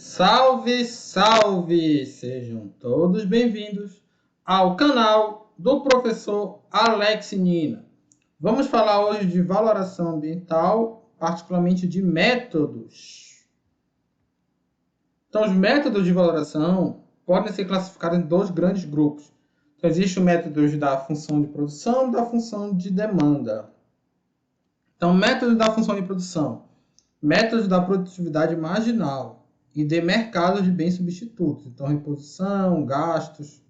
Salve, salve! Sejam todos bem-vindos ao canal do professor Alex Nina. Vamos falar hoje de valoração ambiental, particularmente de métodos. Então, os métodos de valoração podem ser classificados em dois grandes grupos. Então, existe o método da função de produção e da função de demanda. Então, método da função de produção, método da produtividade marginal e de mercado de bens substitutos. Então, reposição, gastos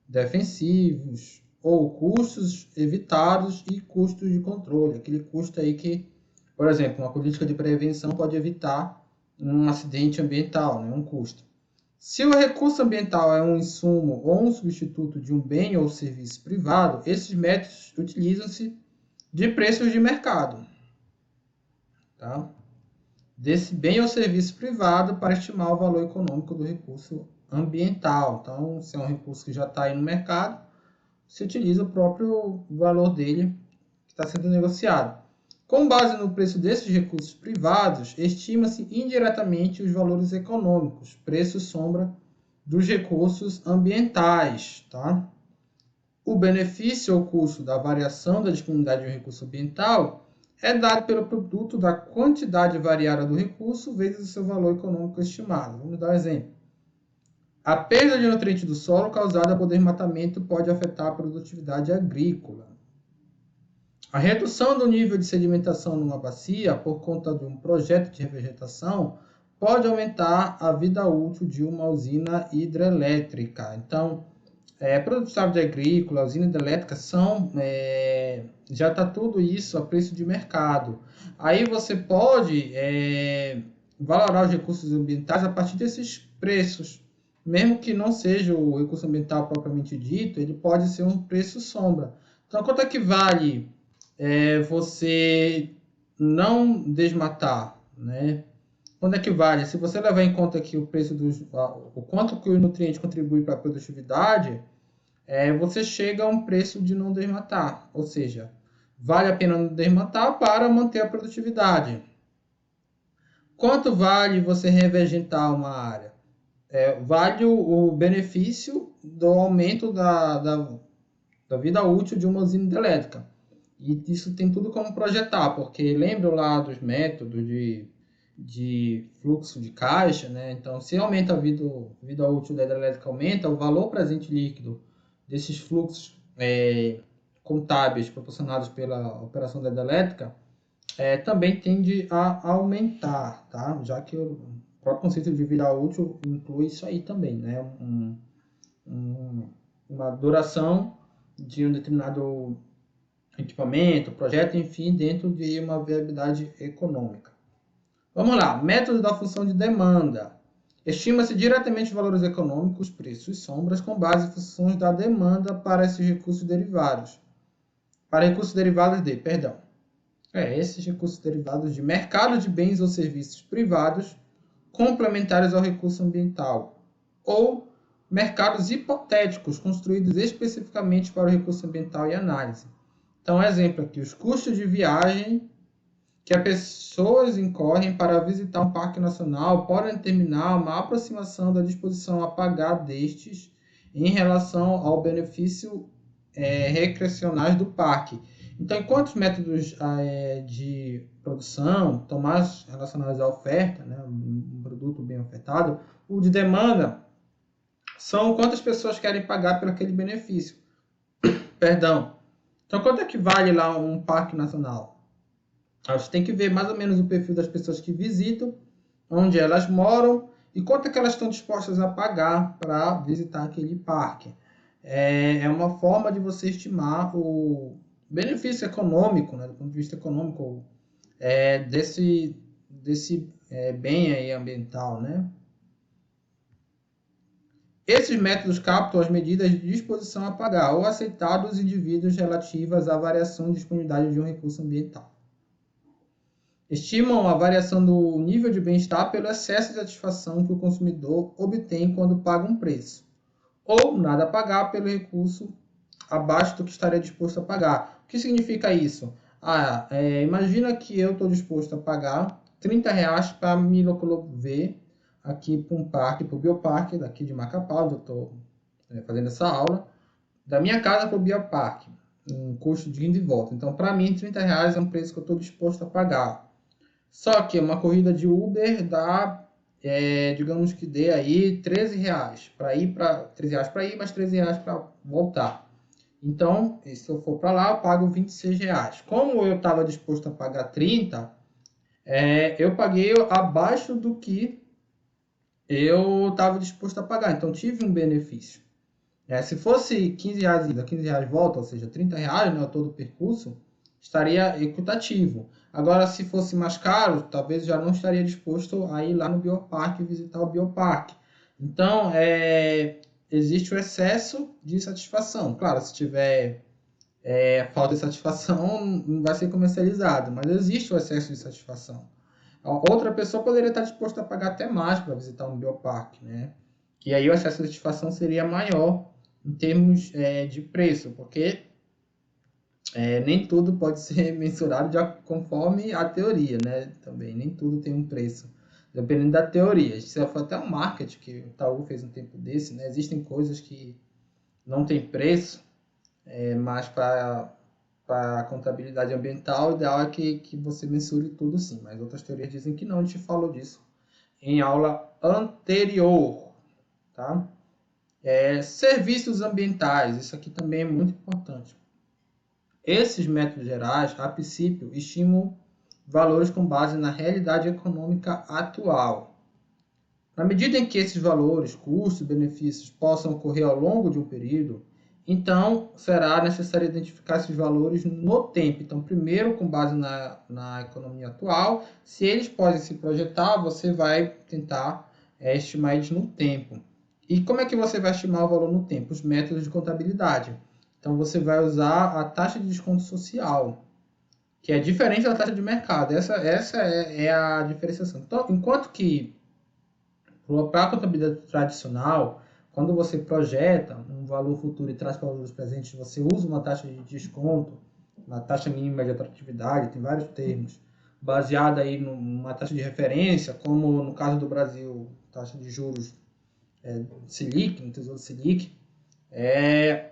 defensivos ou custos evitados e custos de controle. Aquele custo aí que, por exemplo, uma política de prevenção pode evitar um acidente ambiental, né? Um custo. Se o recurso ambiental é um insumo ou um substituto de um bem ou serviço privado, esses métodos utilizam-se de preços de mercado, tá? Desse bem ou serviço privado para estimar o valor econômico do recurso ambiental. Então, se é um recurso que já está aí no mercado, se utiliza o próprio valor dele que está sendo negociado. Com base no preço desses recursos privados, estima-se indiretamente os valores econômicos, preço sombra dos recursos ambientais, tá? O benefício ou custo da variação da disponibilidade de um recurso ambiental é dado pelo produto da quantidade variada do recurso vezes o seu valor econômico estimado. Vamos dar um exemplo. A perda de nutrientes do solo causada por desmatamento pode afetar a produtividade agrícola. A redução do nível de sedimentação numa bacia por conta de um projeto de revegetação pode aumentar a vida útil de uma usina hidrelétrica. Então, produtividade agrícola, usina hidrelétrica já está tudo isso a preço de mercado. Aí você pode valorar os recursos ambientais a partir desses preços. Mesmo que não seja o recurso ambiental propriamente dito, ele pode ser um preço sombra. Então, quanto é que vale você não desmatar, né? Quanto é que vale? Se você levar em conta aqui o preço o quanto que o nutriente contribui para a produtividade, você chega a um preço de não desmatar. Ou seja, vale a pena não desmatar para manter a produtividade. Quanto vale você revegetar uma área? Vale o benefício do aumento da vida útil de uma usina hidrelétrica. E isso tem tudo como projetar, porque lembram lá dos métodos de fluxo de caixa, né? Então, se aumenta a vida útil da hidrelétrica, aumenta o valor presente líquido desses fluxos contábeis proporcionados pela operação da hidrelétrica, também tende a aumentar, tá? Já que o próprio conceito de vida útil inclui isso aí também, né? Uma duração de um determinado equipamento, projeto, enfim, dentro de uma viabilidade econômica. Vamos lá, método da função de demanda. Estima-se diretamente os valores econômicos, preços e sombras com base em funções da demanda para esses recursos derivados. Esses recursos derivados de mercado de bens ou serviços privados complementares ao recurso ambiental, ou mercados hipotéticos construídos especificamente para o recurso ambiental e análise. Então, exemplo aqui, os custos de viagem que as pessoas incorrem para visitar um parque nacional podem determinar uma aproximação da disposição a pagar destes em relação ao benefício recreacionais do parque. Então, enquanto os métodos de produção estão mais relacionados à oferta, né, um produto bem ofertado, o de demanda são quantas pessoas querem pagar por aquele benefício. Perdão. Então, quanto é que vale lá um parque nacional? Você tem que ver mais ou menos o perfil das pessoas que visitam, onde elas moram e quanto é que elas estão dispostas a pagar para visitar aquele parque. É uma forma de você estimar o benefício econômico, né, do ponto de vista econômico, desse bem aí ambiental, né? Esses métodos captam as medidas de disposição a pagar ou aceitar dos indivíduos relativas à variação de disponibilidade de um recurso ambiental. Estimam a variação do nível de bem-estar pelo excesso de satisfação que o consumidor obtém quando paga um preço, ou nada a pagar pelo recurso abaixo do que estaria disposto a pagar. O que significa isso? Imagina que eu estou disposto a pagar R$30 para me locomover aqui para um parque, para o Bioparque, daqui de Macapá, onde eu estou fazendo essa aula, da minha casa para o Bioparque, um custo de ida e volta. Então, para mim, R$ 30 é um preço que eu estou disposto a pagar. Só que uma corrida de Uber dá, digamos que dê aí R$ 13 para ir, R$ 13 para ir, mais R$ 13 para voltar. Então, se eu for para lá, eu pago R$ 26. Como eu estava disposto a pagar 30, eu paguei abaixo do que eu estava disposto a pagar. Então, tive um benefício. Se fosse R$ 15 ida, R$ 15 volta, ou seja, R$ 30, né, todo o percurso, estaria equitativo. Agora, se fosse mais caro, talvez já não estaria disposto a ir lá no Bioparque e visitar o Bioparque. Então, existe o excesso de satisfação. Claro, se tiver falta de satisfação, não vai ser comercializado, mas existe o excesso de satisfação. Outra pessoa poderia estar disposta a pagar até mais para visitar um Bioparque, né? Que aí o excesso de satisfação seria maior em termos de preço, porque nem tudo pode ser mensurado conforme a teoria, né? Também nem tudo tem um preço, dependendo da teoria. Isso foi até um marketing que o Itaú fez um tempo desse, né? Existem coisas que não tem preço, mas para a contabilidade ambiental, o ideal é que você mensure tudo sim, mas outras teorias dizem que não. A gente falou disso em aula anterior, tá? Serviços ambientais, isso aqui também é muito importante. Esses métodos gerais, a princípio, estimam valores com base na realidade econômica atual. Na medida em que esses valores, custos e benefícios possam ocorrer ao longo de um período, então será necessário identificar esses valores no tempo. Então, primeiro, com base na economia atual, se eles podem se projetar, você vai tentar estimar eles no tempo. E como é que você vai estimar o valor no tempo? Os métodos de contabilidade. Então, você vai usar a taxa de desconto social, que é diferente da taxa de mercado. Essa é a diferenciação. Então, enquanto que para a contabilidade tradicional, quando você projeta um valor futuro e traz para valores presentes, você usa uma taxa de desconto, uma taxa mínima de atratividade, tem vários termos, baseada aí numa taxa de referência, como no caso do Brasil, taxa de juros Selic, no Tesouro Selic.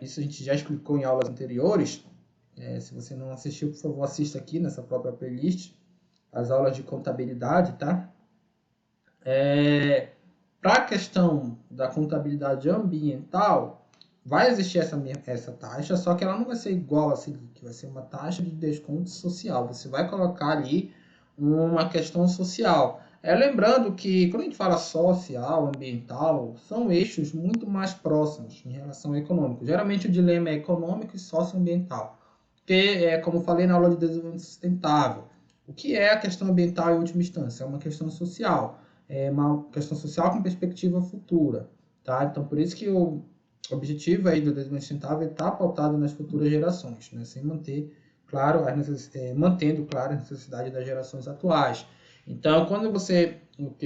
Isso a gente já explicou em aulas anteriores. Se você não assistiu, por favor, assista aqui nessa própria playlist, as aulas de contabilidade, tá? Para a questão da contabilidade ambiental, vai existir essa taxa, só que ela não vai ser igual a Selic, vai ser uma taxa de desconto social. Você vai colocar ali uma questão social. Lembrando que quando a gente fala social, ambiental, são eixos muito mais próximos em relação ao econômico. Geralmente o dilema é econômico e socioambiental. Porque, como falei na aula de desenvolvimento sustentável, o que é a questão ambiental em última instância? É uma questão social. É uma questão social com perspectiva futura. Tá? Então, por isso que o objetivo aí do desenvolvimento sustentável está pautado nas futuras gerações, né? Sem manter, claro, mantendo, claro, a necessidade das gerações atuais. Então,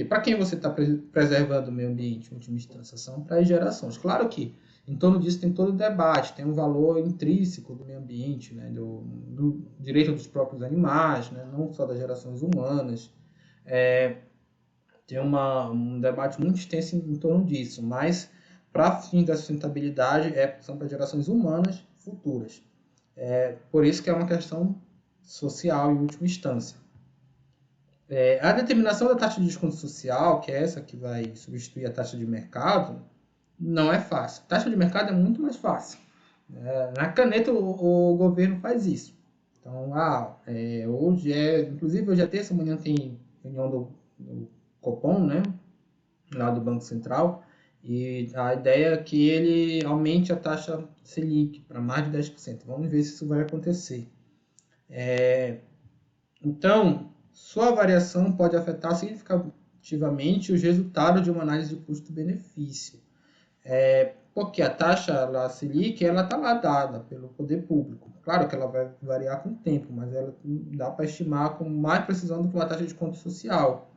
para quem você está preservando o meio ambiente, em última instância, são para as gerações. Claro que em torno disso tem todo o debate, tem um valor intrínseco do meio ambiente, né? do direito dos próprios animais, né? Não só das gerações humanas. Tem um debate muito extenso em torno disso, mas para fins da sustentabilidade são para gerações humanas futuras. Por isso que é uma questão social em última instância. A determinação da taxa de desconto social, que é essa que vai substituir a taxa de mercado, não é fácil. A taxa de mercado é muito mais fácil. Na caneta o governo faz isso. Então, inclusive hoje é terça, amanhã tem reunião do Copom, né, lá do Banco Central, e a ideia é que ele aumente a taxa Selic para mais de 10%. Vamos ver se isso vai acontecer. Então, sua variação pode afetar significativamente os resultados de uma análise de custo-benefício. Porque a taxa Selic está lá dada pelo poder público. Claro que ela vai variar com o tempo, mas ela dá para estimar com mais precisão do que uma taxa de desconto social.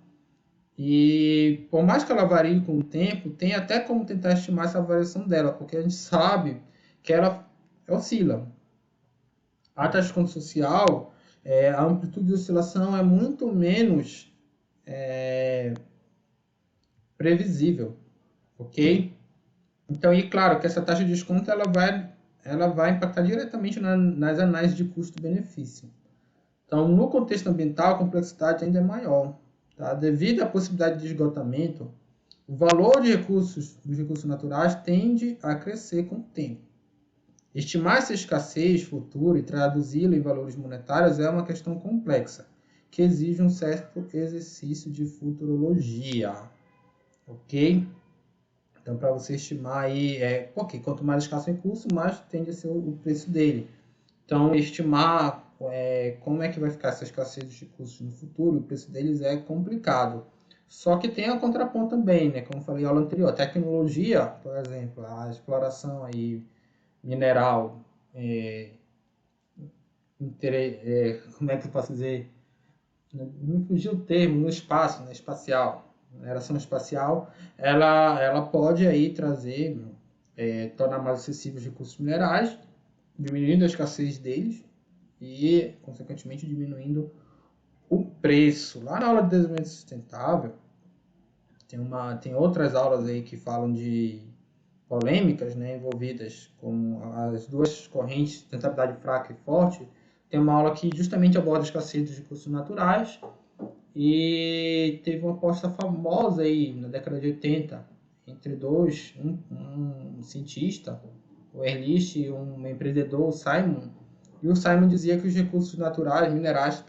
E por mais que ela varie com o tempo, tem até como tentar estimar essa variação dela, porque a gente sabe que ela oscila. A taxa de desconto social, a amplitude de oscilação é muito menos previsível, ok? Então, e claro que essa taxa de desconto ela vai impactar diretamente nas análises de custo-benefício. Então, no contexto ambiental, a complexidade ainda é maior. Tá? Devido à possibilidade de esgotamento, o valor de dos recursos naturais tende a crescer com o tempo. Estimar essa escassez futura e traduzi-la em valores monetários é uma questão complexa, que exige um certo exercício de futurologia. Ok? Então, para você estimar aí, porque quanto mais escasso o recurso, mais tende a ser o preço dele. Então, estimar como é que vai ficar essa escassez de recursos no futuro, o preço deles é complicado. Só que tem a contraponto também, né? Como eu falei na aula anterior, a tecnologia, por exemplo, a exploração aí mineral, como é que eu posso dizer? Me fugiu o termo, no espaço, né? Espacial, mineração espacial, ela pode aí trazer, tornar mais acessíveis os recursos minerais, diminuindo a escassez deles e, consequentemente, diminuindo o preço. Lá na aula de desenvolvimento sustentável, tem outras aulas aí que falam de polêmicas, né, envolvidas com as duas correntes, sustentabilidade fraca e forte. Tem uma aula que justamente aborda a escassez dos recursos naturais e teve uma aposta famosa aí na década de 80 entre um cientista, o Ehrlich, e um empreendedor, o Simon. E o Simon dizia que os recursos naturais, minerais,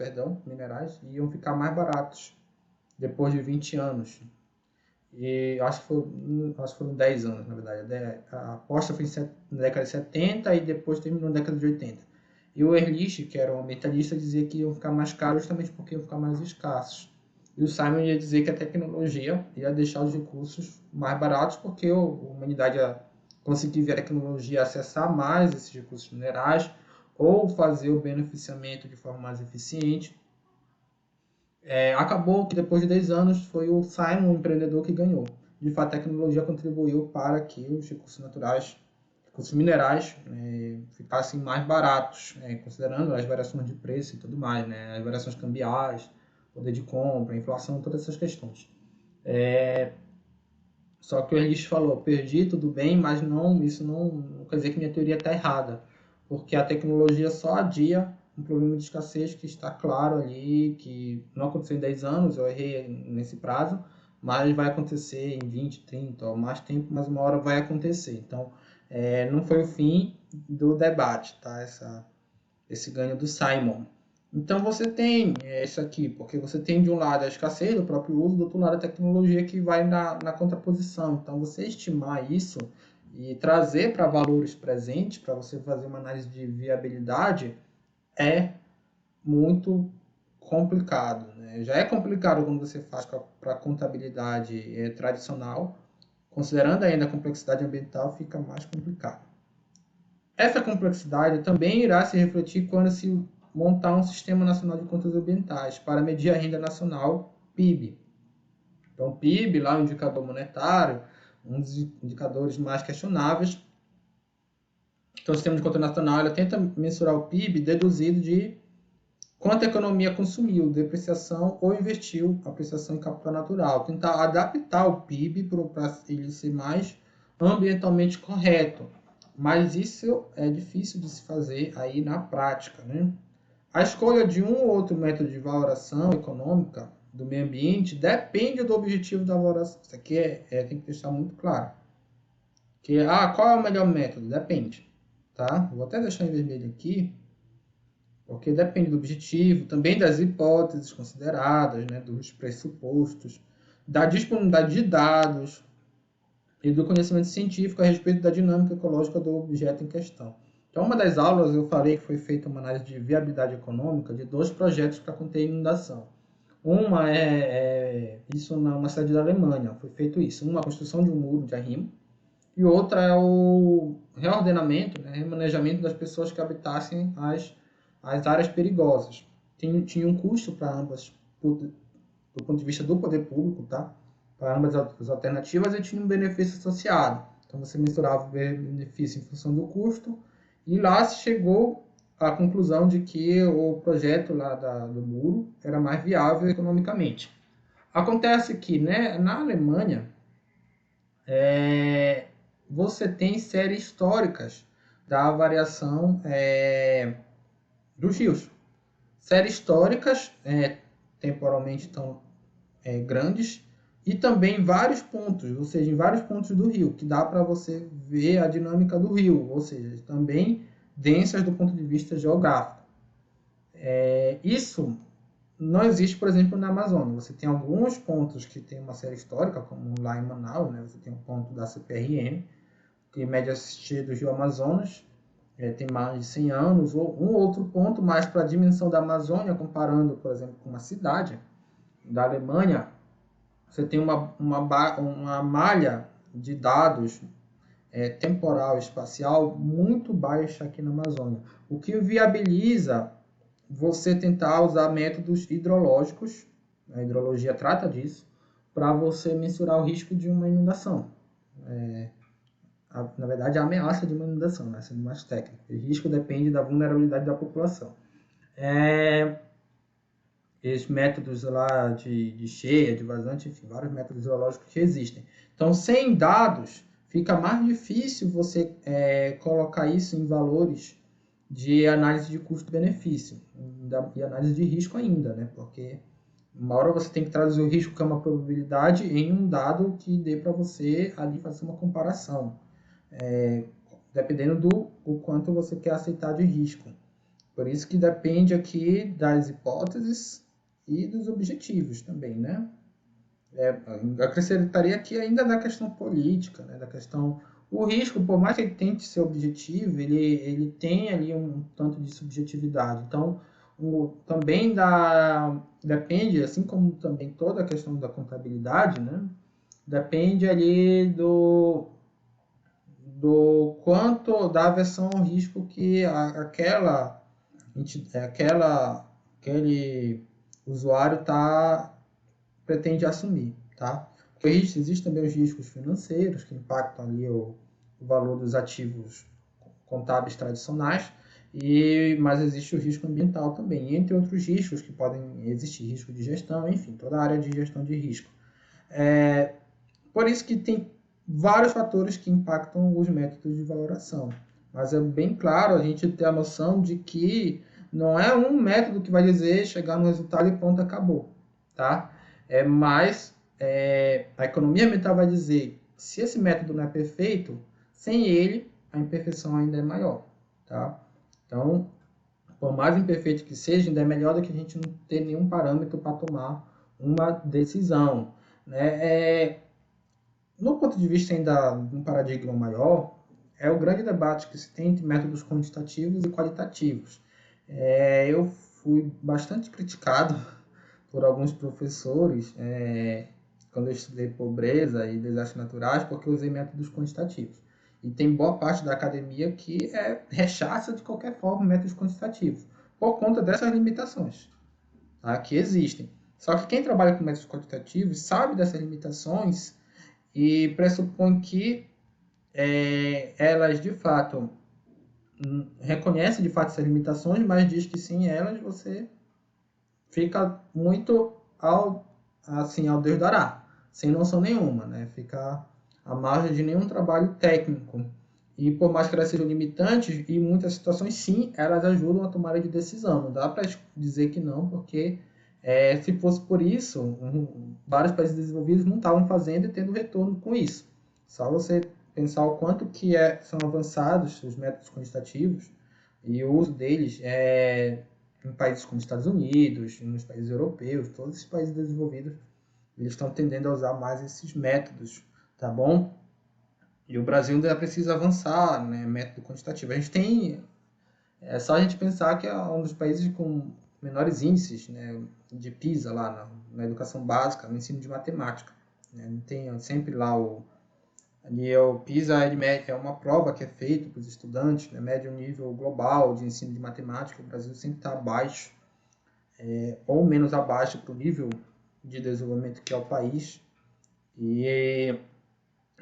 iam ficar mais baratos depois de 20 anos. E acho que foram 10 anos, na verdade. A aposta foi na década de 70 e depois terminou na década de 80. E o Ehrlich, que era um ambientalista, dizia que iam ficar mais caros justamente porque iam ficar mais escassos. E o Simon ia dizer que a tecnologia ia deixar os recursos mais baratos porque a humanidade ia conseguir via tecnologia acessar mais esses recursos minerais ou fazer o beneficiamento de forma mais eficiente. Acabou que depois de 10 anos foi o Simon, o empreendedor, que ganhou. De fato, a tecnologia contribuiu para que os recursos minerais, ficassem mais baratos, considerando as variações de preço e tudo mais, né? As variações cambiais, poder de compra, inflação, todas essas questões. Só que o Ehrlich falou, perdi, tudo bem, mas isso não quer dizer que minha teoria está errada, porque a tecnologia só adia um problema de escassez que está claro ali, que não aconteceu em 10 anos, eu errei nesse prazo, mas vai acontecer em 20, 30 ou mais tempo, mas uma hora vai acontecer. Então, não foi o fim do debate, tá? Esse ganho do Simon. Então você tem isso aqui, porque você tem de um lado a escassez do próprio uso, do outro lado a tecnologia que vai na contraposição. Então você estimar isso e trazer para valores presentes, para você fazer uma análise de viabilidade, é muito complicado, né? Já é complicado quando você faz para a contabilidade tradicional, considerando ainda a complexidade ambiental, fica mais complicado. Essa complexidade também irá se refletir quando se montar um Sistema Nacional de Contas Ambientais para medir a renda nacional, PIB. Então, PIB, lá o indicador monetário, um dos indicadores mais questionáveis. Então, o Sistema de Conta Nacional ele tenta mensurar o PIB deduzido de quanto a economia consumiu, depreciação ou investiu, apreciação em capital natural. Tentar adaptar o PIB para ele ser mais ambientalmente correto. Mas isso é difícil de se fazer aí na prática, né? A escolha de um ou outro método de valoração econômica do meio ambiente depende do objetivo da valoração. Isso aqui tem que deixar muito claro. Qual é o melhor método? Depende. Tá? Vou até deixar em vermelho aqui, porque depende do objetivo, também das hipóteses consideradas, né, dos pressupostos, da disponibilidade de dados e do conhecimento científico a respeito da dinâmica ecológica do objeto em questão. Então, uma das aulas eu falei que foi feita uma análise de viabilidade econômica de 2 projetos para conter inundação. Uma isso numa cidade da Alemanha, foi feito isso. Uma, a construção de um muro de arrimo, e outra é o reordenamento, né, remanejamento das pessoas que habitassem as áreas perigosas. Tinha um custo para ambas, do ponto de vista do poder público, tá? Para ambas as alternativas, e tinha um benefício associado. Então, você misturava o benefício em função do custo, e lá se chegou à conclusão de que o projeto lá do muro era mais viável economicamente. Acontece que, né, na Alemanha, você tem séries históricas da variação dos rios. Séries históricas, temporalmente tão grandes, e também vários pontos, ou seja, em vários pontos do rio, que dá para você ver a dinâmica do rio, ou seja, também densas do ponto de vista geográfico. Isso não existe, por exemplo, na Amazônia. Você tem alguns pontos que tem uma série histórica, como lá em Manaus, né? Você tem um ponto da CPRM, que mede a cheia do Rio Amazonas, tem mais de 100 anos, ou um outro ponto mais para a dimensão da Amazônia, comparando, por exemplo, com uma cidade da Alemanha, você tem uma malha de dados temporal, espacial, muito baixa aqui na Amazônia, o que viabiliza você tentar usar métodos hidrológicos, a hidrologia trata disso, para você mensurar o risco de uma inundação. Na verdade, a ameaça de uma inundação, né, sendo mais técnico. O risco depende da vulnerabilidade da população. Esses métodos lá de cheia, de vazante, enfim, vários métodos hidrológicos que existem. Então, sem dados, fica mais difícil você colocar isso em valores de análise de custo-benefício e análise de risco ainda, né? Porque uma hora você tem que traduzir o risco, que é uma probabilidade, em um dado que dê para você ali fazer uma comparação, dependendo do o quanto você quer aceitar de risco. Por isso que depende aqui das hipóteses e dos objetivos também, né? Acrescentaria aqui ainda da questão política, né? Da questão... O risco, por mais que ele tente ser objetivo, ele tem ali um tanto de subjetividade. Então, também depende, assim como também toda a questão da contabilidade, né? Depende ali do quanto da aversão ao risco que aquele usuário pretende assumir, tá? Existem também os riscos financeiros, que impactam ali o valor dos ativos contábeis tradicionais, mas existe o risco ambiental também, entre outros riscos que podem existir, risco de gestão, enfim, toda a área de gestão de risco. Por isso que tem vários fatores que impactam os métodos de valoração, mas é bem claro a gente ter a noção de que não é um método que vai dizer chegar no resultado e pronto, acabou, tá? Mas a economia ambiental vai dizer, se esse método não é perfeito, sem ele a imperfeição ainda é maior, tá? Então, por mais imperfeito que seja, ainda é melhor do que a gente não ter nenhum parâmetro para tomar uma decisão, né? No ponto de vista ainda de um paradigma maior, é o grande debate que se tem entre métodos quantitativos e qualitativos. Eu fui bastante criticado por alguns professores quando eu estudei pobreza e desastres naturais, porque eu usei métodos quantitativos. E tem boa parte da academia que rechaça de qualquer forma métodos quantitativos, por conta dessas limitações, tá, que existem. Só que quem trabalha com métodos quantitativos sabe dessas limitações e pressupõe que elas de fato reconhecem de fato essas limitações, mas diz que sem elas você fica muito ao Deus dará, sem noção nenhuma, né? Fica à margem de nenhum trabalho técnico. E por mais que elas sejam limitantes, em muitas situações sim, elas ajudam a tomada de decisão. Não dá para dizer que não, porque se fosse por isso, vários países desenvolvidos não estavam fazendo e tendo retorno com isso. Só você pensar o quanto que são avançados os métodos quantitativos e o uso deles em países como Estados Unidos, nos países europeus, todos esses países desenvolvidos, eles estão tendendo a usar mais esses métodos, tá bom? E o Brasil ainda precisa avançar, né, método quantitativo. A gente tem, só a gente pensar que é um dos países com menores índices, né, de PISA lá na educação básica, no ensino de matemática. Né? Tem sempre lá ali o PISA é uma prova que é feita para os estudantes, né, mede um nível global de ensino de matemática. O Brasil sempre está abaixo, ou menos abaixo para o nível de desenvolvimento que é o país. E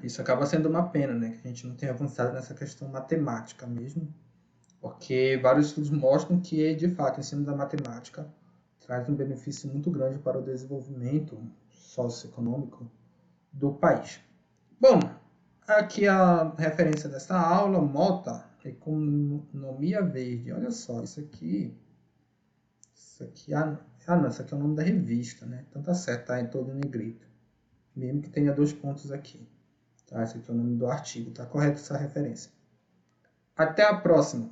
isso acaba sendo uma pena, né, que a gente não tenha avançado nessa questão matemática mesmo, porque vários estudos mostram que, de fato, o ensino da matemática traz um benefício muito grande para o desenvolvimento socioeconômico do país. Bom, aqui a referência dessa aula, Mota, Economia Verde. Olha só, isso aqui não, isso aqui é o nome da revista, né? Então tá certo, tá em todo em negrito. Mesmo que tenha 2 pontos aqui. Tá? Esse aqui é o nome do artigo, tá correto essa referência. Até a próxima!